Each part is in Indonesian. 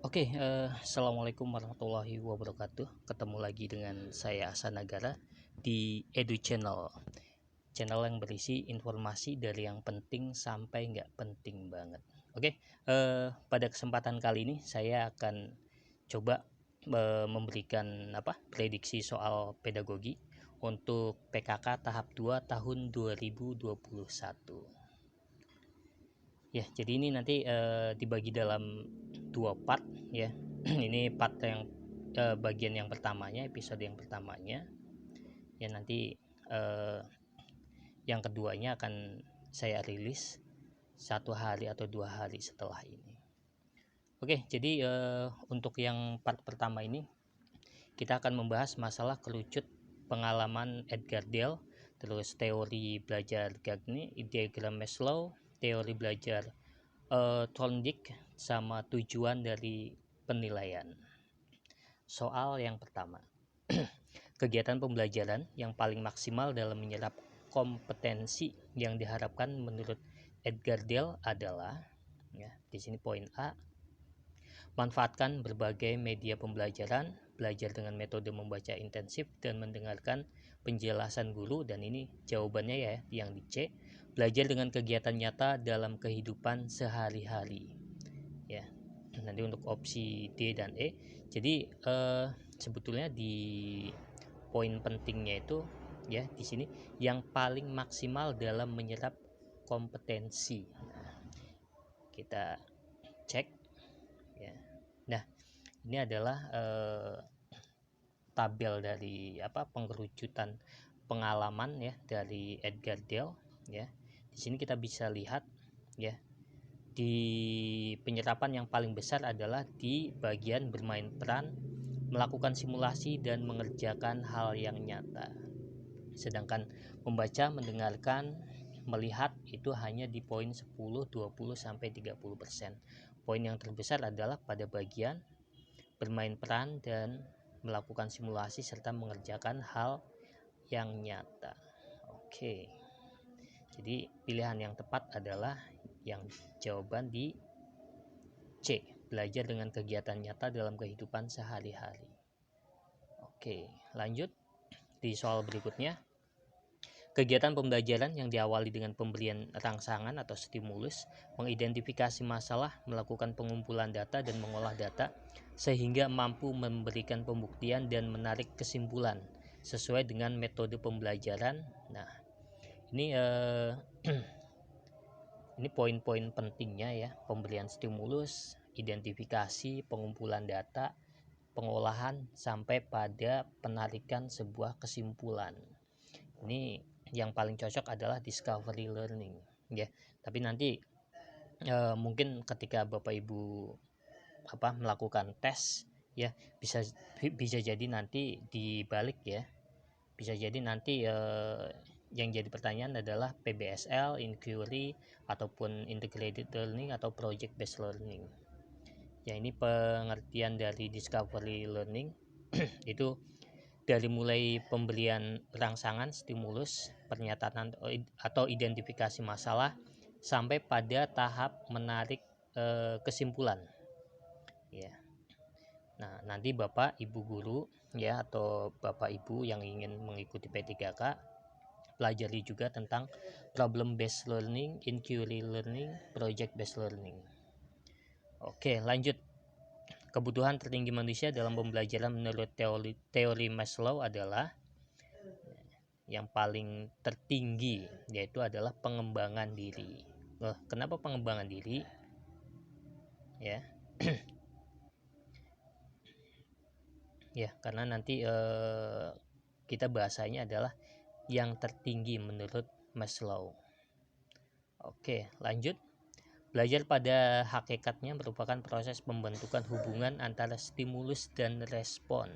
Assalamualaikum warahmatullahi wabarakatuh. Ketemu lagi dengan saya Asa Nagara di Edu Channel, channel yang berisi informasi dari yang penting sampai nggak penting banget. Pada kesempatan kali ini saya akan coba memberikan prediksi soal pedagogi untuk PKK tahap 2 tahun 2021. Ya, jadi ini nanti dibagi dalam 2 part ya. Ini part yang bagian yang pertamanya, episode yang pertamanya. Ya, nanti yang keduanya akan saya rilis 1 hari atau 2 hari setelah ini. Jadi untuk yang part pertama ini kita akan membahas masalah kerucut pengalaman Edgar Dale, terus teori belajar Gagne, diagram Maslow, teori belajar Thorndike, sama tujuan dari penilaian. Soal yang pertama, kegiatan pembelajaran yang paling maksimal dalam menyerap kompetensi yang diharapkan menurut Edgar Dale adalah, ya, di sini poin A, manfaatkan berbagai media pembelajaran, belajar dengan metode membaca intensif dan mendengarkan penjelasan guru, dan ini jawabannya ya yang di C, belajar dengan kegiatan nyata dalam kehidupan sehari-hari. Ya, nanti untuk opsi D dan E. Jadi sebetulnya di poin pentingnya itu ya di sini yang paling maksimal dalam menyerap kompetensi. Nah, kita cek ya. Nah, ini adalah tabel dari pengerucutan pengalaman ya dari Edgar Dale ya. Di sini kita bisa lihat ya, di penyerapan yang paling besar adalah di bagian bermain peran, melakukan simulasi dan mengerjakan hal yang nyata. Sedangkan membaca, mendengarkan, melihat itu hanya di poin 10, 20 sampai 30%. Poin yang terbesar adalah pada bagian bermain peran dan melakukan simulasi serta mengerjakan hal yang nyata. Jadi pilihan yang tepat adalah yang jawaban di C, belajar dengan kegiatan nyata dalam kehidupan sehari-hari. Lanjut di soal berikutnya. Kegiatan pembelajaran yang diawali dengan pemberian rangsangan atau stimulus, mengidentifikasi masalah, melakukan pengumpulan data dan mengolah data sehingga mampu memberikan pembuktian dan menarik kesimpulan sesuai dengan metode pembelajaran. Nah, ini ini poin-poin pentingnya ya, pemberian stimulus, identifikasi, pengumpulan data, pengolahan sampai pada penarikan sebuah kesimpulan. Ini yang paling cocok adalah discovery learning ya. Tapi nanti mungkin ketika Bapak Ibu melakukan tes ya, bisa jadi nanti dibalik ya. Bisa jadi nanti yang jadi pertanyaan adalah PBSL, inquiry, ataupun integrated learning atau project based learning. Ya, ini pengertian dari discovery learning itu dari mulai pemberian rangsangan, stimulus, pernyataan atau identifikasi masalah sampai pada tahap menarik kesimpulan. Ya. Nah, nanti Bapak Ibu guru ya atau Bapak Ibu yang ingin mengikuti P3K pelajari juga tentang problem based learning, inquiry learning, project based learning. Lanjut. Kebutuhan tertinggi manusia dalam pembelajaran menurut teori Maslow adalah yang paling tertinggi, yaitu adalah pengembangan diri. Kenapa pengembangan diri? Ya. Ya, karena nanti kita bahasanya adalah yang tertinggi menurut Maslow. Lanjut. Belajar pada hakikatnya merupakan proses pembentukan hubungan antara stimulus dan respon.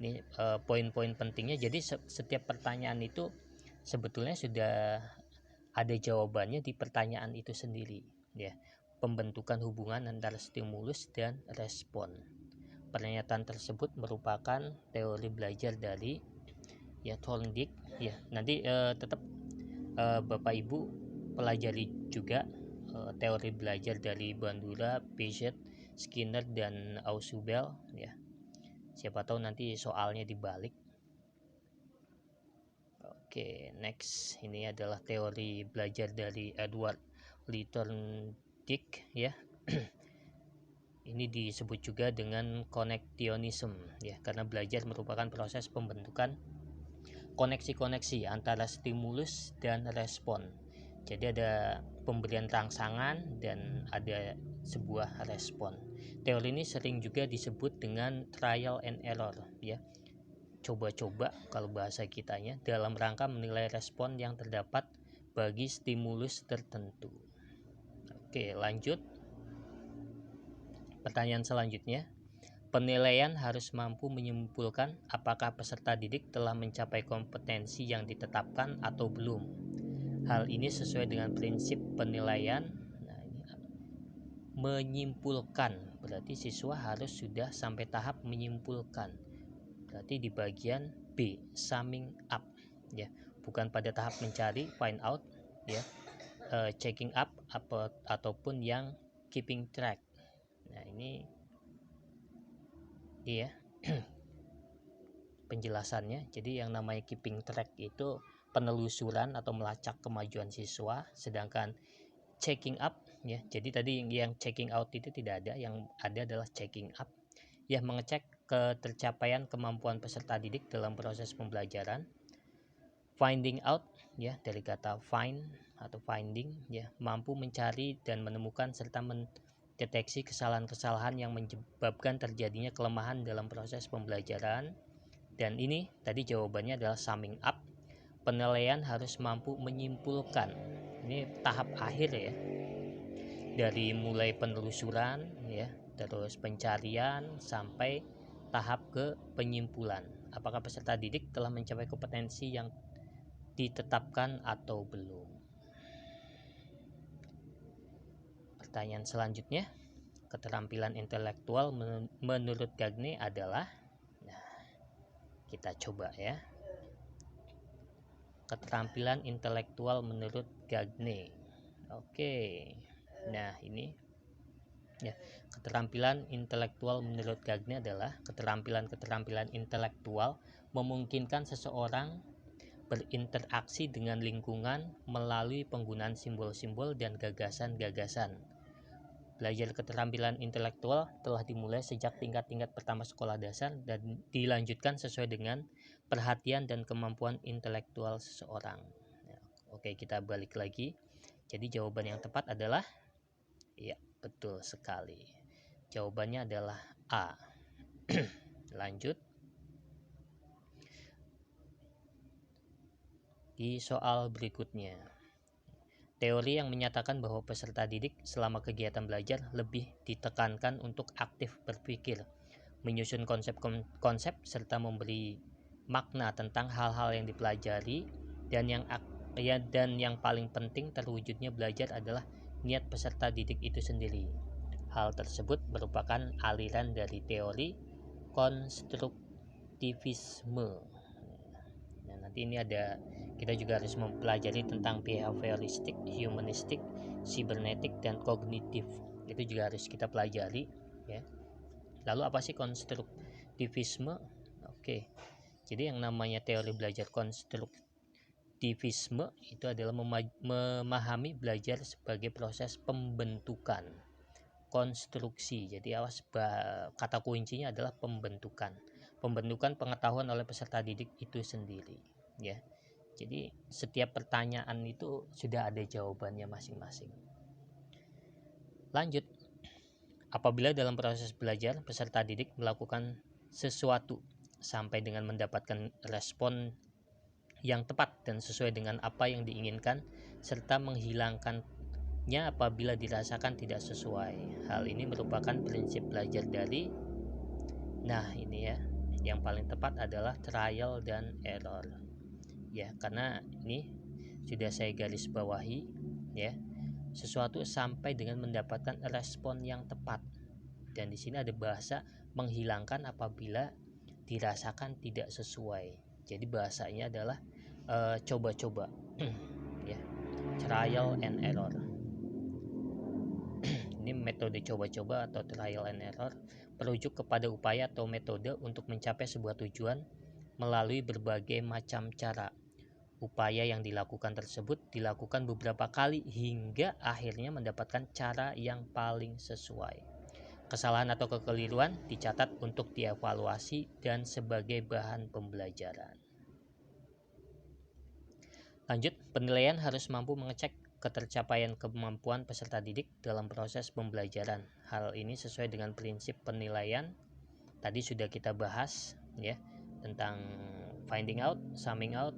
Ini poin-poin pentingnya. Jadi setiap pertanyaan itu sebetulnya sudah ada jawabannya di pertanyaan itu sendiri ya. Pembentukan hubungan antara stimulus dan respon. Pernyataan tersebut merupakan teori belajar dari ya Thorndike ya. Nanti tetap Bapak Ibu pelajari juga teori belajar dari Bandura, Piaget, Skinner dan Ausubel ya. Siapa tahu nanti soalnya dibalik. Oke, next ini adalah teori belajar dari Edward Lee Thorndike ya. Ini disebut juga dengan connectionism ya, karena belajar merupakan proses pembentukan koneksi-koneksi antara stimulus dan respon. Jadi ada pemberian rangsangan dan ada sebuah respon. Teori ini sering juga disebut dengan trial and error ya. Coba-coba kalau bahasa kitanya, dalam rangka menilai respon yang terdapat bagi stimulus tertentu. Oke, lanjut. Pertanyaan selanjutnya, penilaian harus mampu menyimpulkan apakah peserta didik telah mencapai kompetensi yang ditetapkan atau belum. Hal ini sesuai dengan prinsip penilaian. Nah, ini menyimpulkan, berarti siswa harus sudah sampai tahap menyimpulkan. Berarti di bagian B, summing up ya, bukan pada tahap mencari, find out ya, checking up ataupun yang keeping track. Nah, ini iya penjelasannya. Jadi yang namanya keeping track itu penelusuran atau melacak kemajuan siswa, sedangkan checking up ya, jadi tadi yang checking out itu tidak ada, yang ada adalah checking up ya, mengecek ketercapaian kemampuan peserta didik dalam proses pembelajaran. Finding out ya, dari kata find atau finding ya, mampu mencari dan menemukan serta mendeteksi kesalahan-kesalahan yang menyebabkan terjadinya kelemahan dalam proses pembelajaran. Dan ini tadi jawabannya adalah summing up. Penilaian harus mampu menyimpulkan. Ini tahap akhir ya, dari mulai penelusuran ya, terus pencarian sampai tahap ke penyimpulan. Apakah peserta didik telah mencapai kompetensi yang ditetapkan atau belum? Pertanyaan selanjutnya, keterampilan intelektual menurut Gagne adalah, nah, kita coba ya. Keterampilan intelektual menurut Gagne. Oke. Nah, ini ya, keterampilan intelektual menurut Gagne adalah keterampilan intelektual memungkinkan seseorang berinteraksi dengan lingkungan melalui penggunaan simbol-simbol dan gagasan-gagasan. Belajar keterampilan intelektual telah dimulai sejak tingkat-tingkat pertama sekolah dasar dan dilanjutkan sesuai dengan perhatian dan kemampuan intelektual seseorang. Oke, kita balik lagi. Jadi jawaban yang tepat adalah ya, betul sekali. Jawabannya adalah A. Lanjut. Di soal berikutnya, teori yang menyatakan bahwa peserta didik selama kegiatan belajar lebih ditekankan untuk aktif berpikir, menyusun konsep-konsep serta memberi makna tentang hal-hal yang dipelajari, dan yang paling penting terwujudnya belajar adalah niat peserta didik itu sendiri. Hal tersebut merupakan aliran dari teori konstruktivisme. Nah, nanti ini ada, kita juga harus mempelajari tentang behavioristik, humanistik, cybernetik, dan kognitif. Itu juga harus kita pelajari ya. Lalu apa sih konstruktivisme? Oke. Jadi yang namanya teori belajar konstruktivisme itu adalah memahami belajar sebagai proses pembentukan, konstruksi. Jadi kata kuncinya adalah pembentukan pengetahuan oleh peserta didik itu sendiri ya. Jadi setiap pertanyaan itu sudah ada jawabannya masing-masing. Lanjut, apabila dalam proses belajar peserta didik melakukan sesuatu sampai dengan mendapatkan respon yang tepat dan sesuai dengan apa yang diinginkan, serta menghilangkannya apabila dirasakan tidak sesuai. Hal ini merupakan prinsip belajar dari, nah ini ya, yang paling tepat adalah trial dan error ya, karena ini sudah saya garis bawahi ya, sesuatu sampai dengan mendapatkan respon yang tepat, dan di sini ada bahasa menghilangkan apabila dirasakan tidak sesuai. Jadi bahasanya adalah coba-coba ya, trial and error. Ini metode coba-coba atau trial and error, merujuk kepada upaya atau metode untuk mencapai sebuah tujuan melalui berbagai macam cara. Upaya yang dilakukan tersebut dilakukan beberapa kali hingga akhirnya mendapatkan cara yang paling sesuai. Kesalahan atau kekeliruan dicatat untuk dievaluasi dan sebagai bahan pembelajaran. Lanjut, penilaian harus mampu mengecek ketercapaian kemampuan peserta didik dalam proses pembelajaran. Hal ini sesuai dengan prinsip penilaian. Tadi sudah kita bahas ya, tentang finding out, summing out,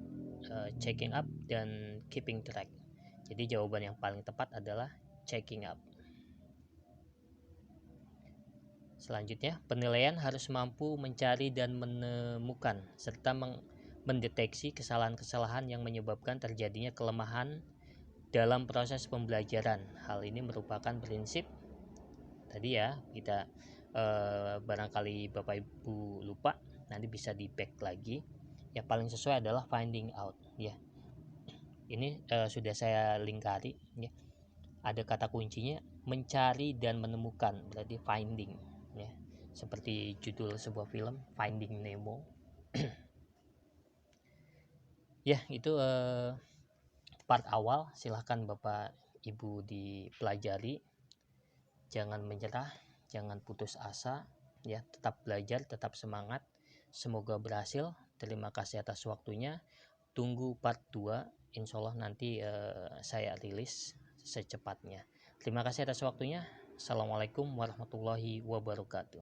checking up, dan keeping track. Jadi jawaban yang paling tepat adalah checking up. Selanjutnya, penilaian harus mampu mencari dan menemukan serta mendeteksi kesalahan-kesalahan yang menyebabkan terjadinya kelemahan dalam proses pembelajaran. Hal ini merupakan prinsip tadi ya, kita barangkali Bapak Ibu lupa, nanti bisa di back lagi. Yang paling sesuai adalah finding out ya. Ini sudah saya lingkari ya. Ada kata kuncinya mencari dan menemukan, berarti finding ya. Seperti judul sebuah film, Finding Nemo. Ya, itu part awal. Silahkan Bapak Ibu dipelajari. Jangan menyerah, jangan putus asa ya, tetap belajar, tetap semangat. Semoga berhasil. Terima kasih atas waktunya. Tunggu part 2. Insya Allah nanti saya rilis secepatnya. Terima kasih atas waktunya. Assalamualaikum warahmatullahi wabarakatuh.